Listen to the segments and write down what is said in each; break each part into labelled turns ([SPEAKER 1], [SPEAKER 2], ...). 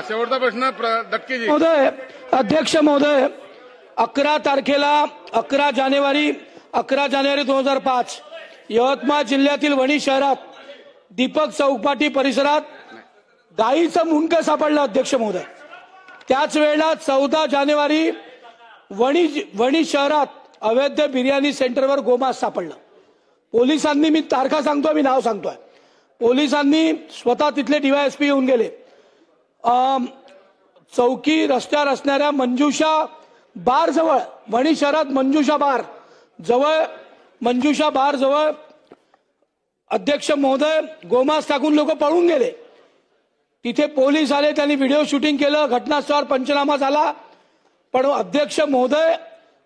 [SPEAKER 1] शेवटचा प्रश्न दटकेजी
[SPEAKER 2] महोदय, अध्यक्ष महोदय, 11 जानेवारी 2005 यवतमाळ जिल्ह्यातील वणी शहरात दीपक चौपाटी परिसरात गाईचं मुंडकं सापडलं अध्यक्ष महोदय. त्याच वेळेला 14 जानेवारी वणी शहरात अवैध बिर्याणी सेंटरवर गोमांस सापडलं. पोलिसांनी, मी तारखा सांगतोय, मी नाव सांगतोय, पोलिसांनी स्वतः तिथले डीवायएसपी येऊन गेले. चौकी रस्त्यावर असणाऱ्या मंजुषा बार जवळ, वणी शहरात मंजुषा बार जवळ अध्यक्ष महोदय गोमांस टाकून लोक पळून गेले. तिथे पोलीस आले, त्यांनी व्हिडिओ शूटिंग केलं, घटनास्थळावर पंचनामा झाला. पण अध्यक्ष महोदय,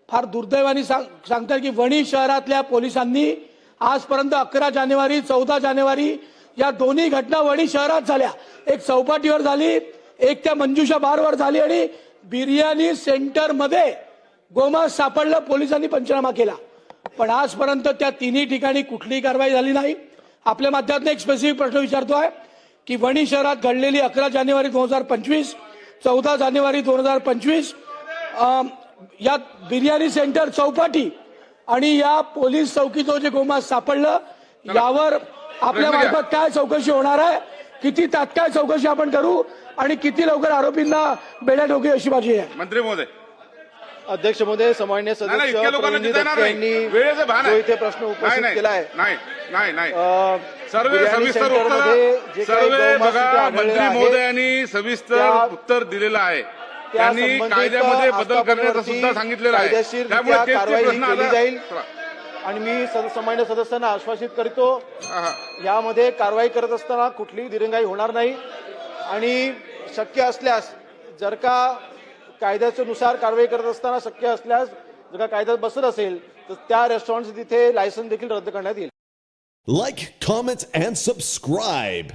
[SPEAKER 2] फार दुर्दैवाने सांगतात की वणी शहरातल्या पोलिसांनी आजपर्यंत 11 जानेवारी 14 जानेवारी या दोन्ही घटना वणी शहरात झाल्या. एक चौपाटीवर झाली, एक त्या मंजुषा बारवर झाली आणि बिर्याणी सेंटर मध्ये गोमांस सापडलं, पोलिसांनी पंचनामा केला. पण आजपर्यंत त्या तिन्ही ठिकाणी कुठलीही कारवाई झाली नाही. आपल्या माध्यमातून एक स्पेसिफिक प्रश्न विचारतोय की वणी शहरात घडलेली 11 जानेवारी 2025 14 जानेवारी 2025 या बिर्याणी सेंटर चौपाटी आणि या पोलीस चौकीचं जे गोमांस सापडलं, यावर आपल्या मार्फत काय चौकशी होणार आहे, किती तात्काळ चौकशी आपण करू आणि किती लवकर आरोपींना बेड्या ठोकी, अशी माझी आहे.
[SPEAKER 1] मंत्री महोदय.
[SPEAKER 3] अध्यक्ष महोदय, सन्माननीय सदस्य प्रवीण दत्त यांनी इथे प्रश्न उपस्थित केला आहे.
[SPEAKER 1] सर्व सविस्तर उत्तर बघा, मंत्री महोदयांनी सविस्तर उत्तर दिलेलं आहे. त्यांनी कायद्यामध्ये बदल करण्याचं सुद्धा सांगितलेलं आहे. त्यामुळे
[SPEAKER 3] कारवाई केली जाईल आणि मी सन्माननीय सदस्यांना आश्वासित करतो, यामध्ये कारवाई करत असताना कुठलीही दिरंगाई होणार नाही. आणि शक्य असल्यास, जर का कायद्यानुसार कारवाई करत असताना शक्य असल्यास जर का कायद्यात बसत असेल तर त्या रेस्टॉरंट तिथे लायसन्स देखील रद्द करण्यात येईल.
[SPEAKER 4] Like, comment, and subscribe.